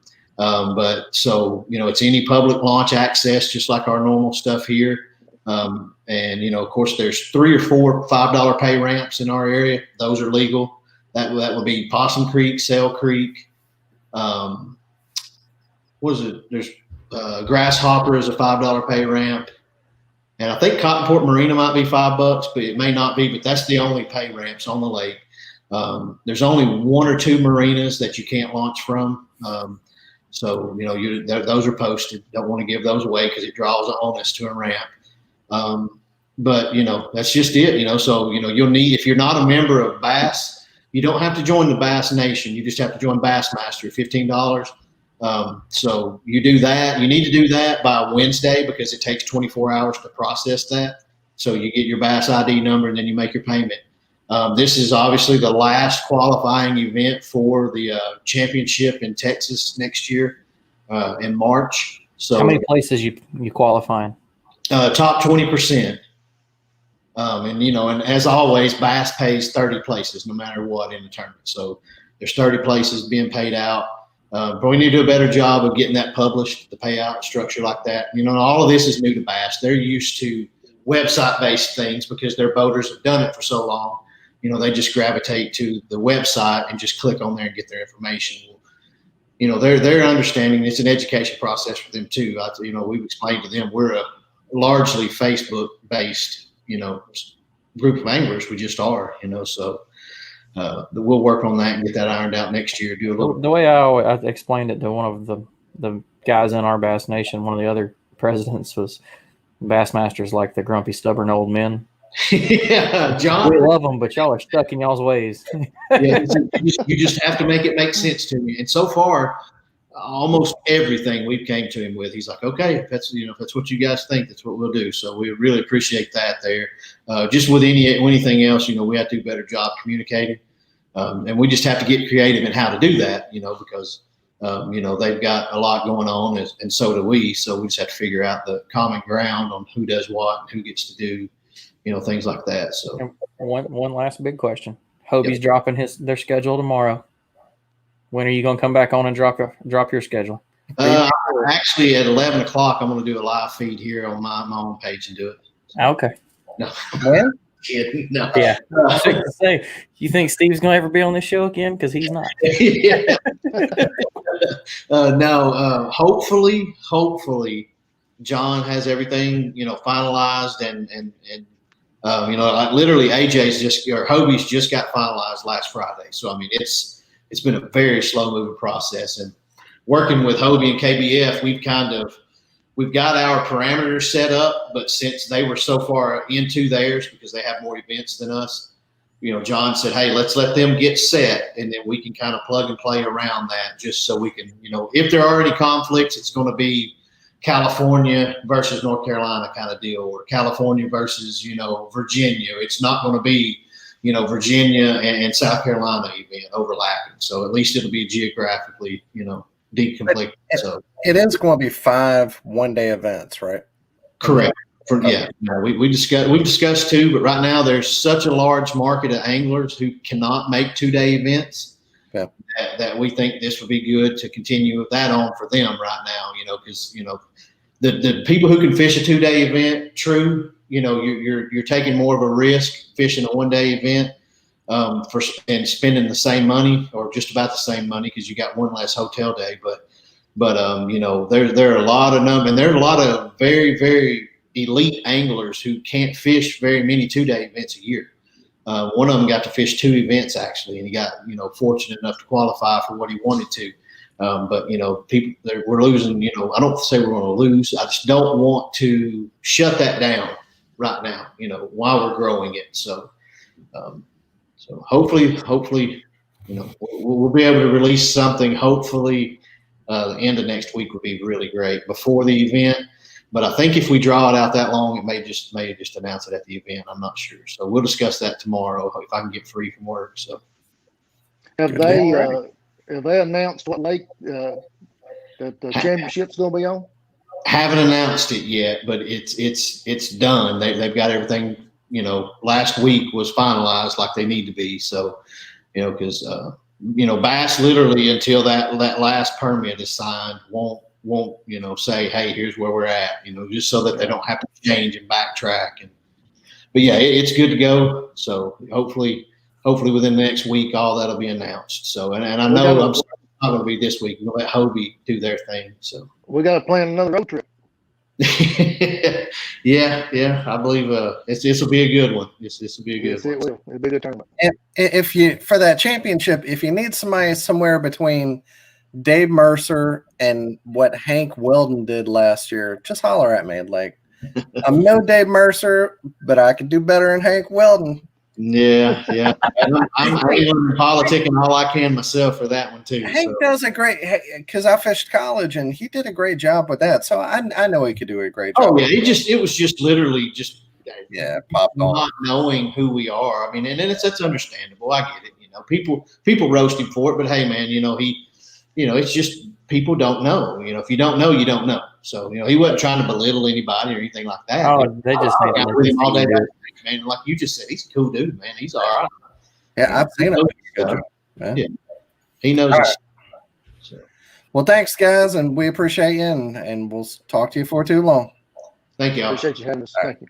But so it's any public launch access, just like our normal stuff here. And of course, there's 3 or 4 $5 pay ramps in our area. Those are legal. That would be Possum Creek, Sail Creek. What is it? There's Grasshopper is a $5 pay ramp, and I think Cottonport Marina might be $5, but it may not be. But that's the only pay ramps on the lake. There's only 1 or 2 marinas that you can't launch from. So those are posted. Don't want to give those away because it draws on us to a ramp. But that's just it. So you'll need, if you're not a member of B.A.S.S, you don't have to join the B.A.S.S Nation. You just have to join Bassmaster, $15. So you do that. You need to do that by Wednesday because it takes 24 hours to process that. So you get your B.A.S S ID number and then you make your payment. This is obviously the last qualifying event for the championship in Texas next year in March. So how many places you qualifying? Top 20%. And as always, B.A.S.S pays 30 places no matter what in the tournament. So there's 30 places being paid out. But we need to do a better job of getting that published, the payout structure like that. All of this is new to B.A.S S. They're used to website-based things because their boaters have done it for so long. They just gravitate to the website and just click on there and get their information. They're understanding it's an education process for them too. We've explained to them we're a largely Facebook-based group of anglers. We just are, so we'll work on that and get that ironed out next year. Do a little. The way I explained it to one of the guys in our Bass Nation, one of the other presidents, was Bassmasters like the grumpy, stubborn old men. Yeah, John. We love them, but y'all are stuck in y'all's ways. Yeah, you just have to make it make sense to me. And so far, almost everything we've came to him with, he's like, okay, if that's if that's what you guys think, that's what we'll do. So we really appreciate that there. Just with anything else, we have to do a better job communicating, and we just have to get creative in how to do that. Because they've got a lot going on, and so do we. So we just have to figure out the common ground on who does what and who gets to do, things like that. So and one last big question: Hobie's dropping their schedule tomorrow. When are you going to come back on and drop your schedule? Actually, at 11 o'clock, I'm going to do a live feed here on my own page and do it. Okay. No. When? Kidding. No. Yeah. I was going to say, you think Steve's going to ever be on this show again? Because he's not. Yeah. No. Hopefully, John has everything finalized and like literally Hobie's just got finalized last Friday. So I mean, it's been a very slow moving process, and working with Hobie and KBF, we've got our parameters set up, but since they were so far into theirs because they have more events than us, John said, hey, let's let them get set, and then we can kind of plug and play around that just so we can, if there are any conflicts, it's going to be California versus North Carolina kind of deal, or California versus, Virginia. It's not going to be, Virginia and South Carolina event overlapping. So at least it'll be geographically, deconflicted. So it is going to be 5 one-day events, right? Correct. We've discussed 2, but right now there's such a large market of anglers who cannot make 2-day events that we think this would be good to continue with that on for them right now. Because the people who can fish a 2-day event, true. You're taking more of a risk fishing a 1-day event and spending the same money or just about the same money because you got one less hotel day. But But there are a lot of and there are a lot of very, very elite anglers who can't fish very many 2-day events a year. One of them got to fish 2 events actually, and he got fortunate enough to qualify for what he wanted to. But people, we're losing. I don't say we're going to lose. I just don't want to shut that down right now. While we're growing it. So hopefully, we'll be able to release something. Hopefully, the end of next week would be really great before the event. But I think if we draw it out that long, it may just announce it at the event. I'm not sure. So we'll discuss that tomorrow if I can get free from work. So have they announced what lake that the championship's going to be on? Haven't announced it yet, but it's done. They've got everything. Last week was finalized like they need to be. So because B.A.S.S literally until that last permit is signed won't say, hey, here's where we're at, just so that they don't have to change and backtrack. But yeah, it's good to go. So hopefully within the next week, all that'll be announced. So, and I know I'm sorry, it's not going to be this week. We'll let Hobie do their thing. So we got to plan another road trip. yeah. I believe this will be a good one. This will be a good one. It will. It'll be a good tournament. And if you for that championship, if you need somebody somewhere between Dave Mercer and what Hank Weldon did last year, just holler at me. Like, I'm no Dave Mercer, but I could do better than Hank Weldon. Yeah. I'm politicking all I can myself for that one too. Hank does a great, because I fished college and he did a great job with that. So I know he could do a great job. Oh yeah, it was just literally popped not off. knowing who we are. I mean, and it's understandable. I get it. People roast him for it, but hey, man, it's just people don't know. If you don't know, you don't know. So he wasn't trying to belittle anybody or anything like that. Oh, they just with him all day. Man, like you just said, he's a cool dude, man. He's all right. Yeah, I've seen him. Yeah, he knows. Right. So. Well, thanks, guys, and we appreciate you, and we'll talk to you for too long. Thank you. Appreciate you having us. Thank you.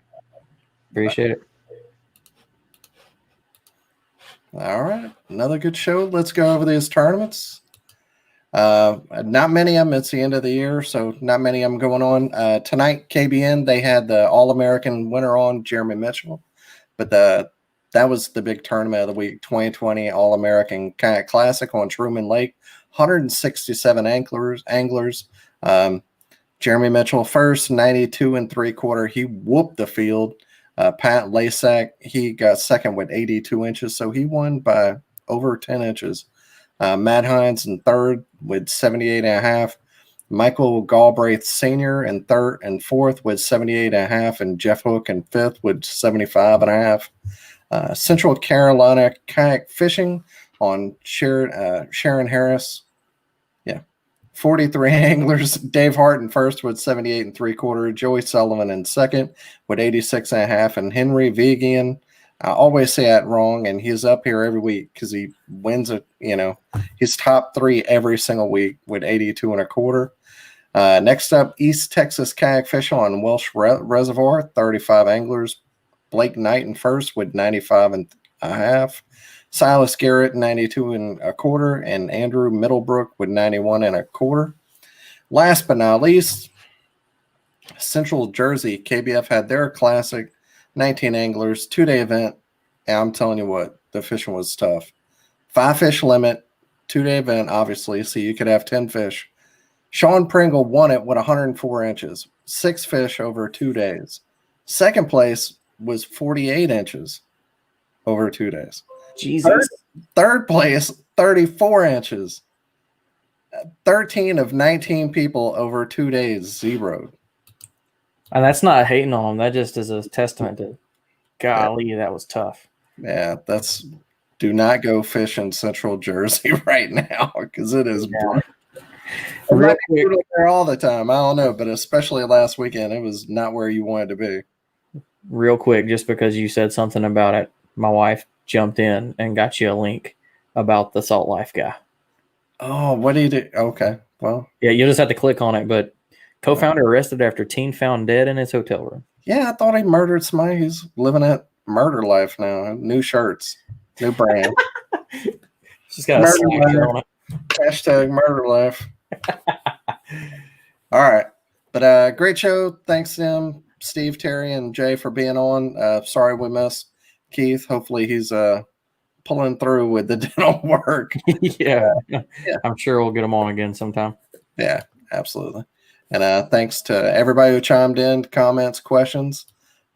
Appreciate it. All right, another good show. Let's go over these tournaments. Not many of them. It's the end of the year, so not many of them going on. Tonight, KBN, they had the All-American winner on, Jeremy Mitchell. But that was the big tournament of the week, 2020 All-American Kayak Classic on Truman Lake. 167 anglers. Jeremy Mitchell first, 92 3/4. He whooped the field. Pat Lasak, he got second with 82 inches, so he won by over 10 inches. Matt Hines in third with 78.5. Michael Galbraith Sr. in third and fourth with 78.5, and Jeff Hook in fifth with 75.5. Central Carolina Kayak Fishing on Sharon Harris. 43 anglers. Dave Hart in first with 78 3/4. Joey Sullivan in second with 86.5, and Henry Vigian. I always say that wrong, and he's up here every week because he wins it. He's top 3 every single week with 82 1/4. Next up, East Texas Kayak Fishing on Welsh Reservoir, 35 anglers. Blake Knight in first with 95.5. Silas Garrett, 92 1/4, and Andrew Middlebrook with 91 1/4. Last but not least, Central Jersey KBF had their classic, 19 anglers, 2-day event. And I'm telling you what, the fishing was tough. 5 fish limit, 2-day event, obviously, so you could have 10 fish. Sean Pringle won it with 104 inches, 6 fish over 2 days. Second place was 48 inches over 2 days. Jesus. Third place, 34 inches. 13 of 19 people over 2 days zeroed. And that's not hating on them. That just is a testament to, golly, that was tough. Yeah, do not go fish in Central Jersey right now because it is brutal. Real quick, there all the time. I don't know, but especially last weekend, it was not where you wanted to be. Real quick, just because you said something about it, my wife jumped in and got you a link about the Salt Life guy. Oh, what do you do? Okay, well. Yeah, you just have to click on it, but co-founder arrested after teen found dead in his hotel room. Yeah, I thought he murdered somebody. He's living that murder life now. New shirts, new brand. She's got a sticker on it. Hashtag murder life. All right. But great show. Thanks to Steve, Terry, and Jay for being on. Sorry we missed Keith. Hopefully he's pulling through with the dental work. Yeah. I'm sure we'll get him on again sometime. Yeah, absolutely. And thanks to everybody who chimed in, comments, questions.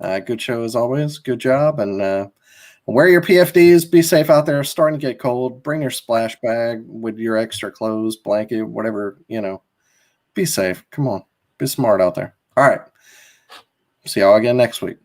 Good show as always. Good job. And wear your PFDs. Be safe out there. It's starting to get cold. Bring your splash bag with your extra clothes, blanket, whatever, Be safe. Come on. Be smart out there. All right. See y'all again next week.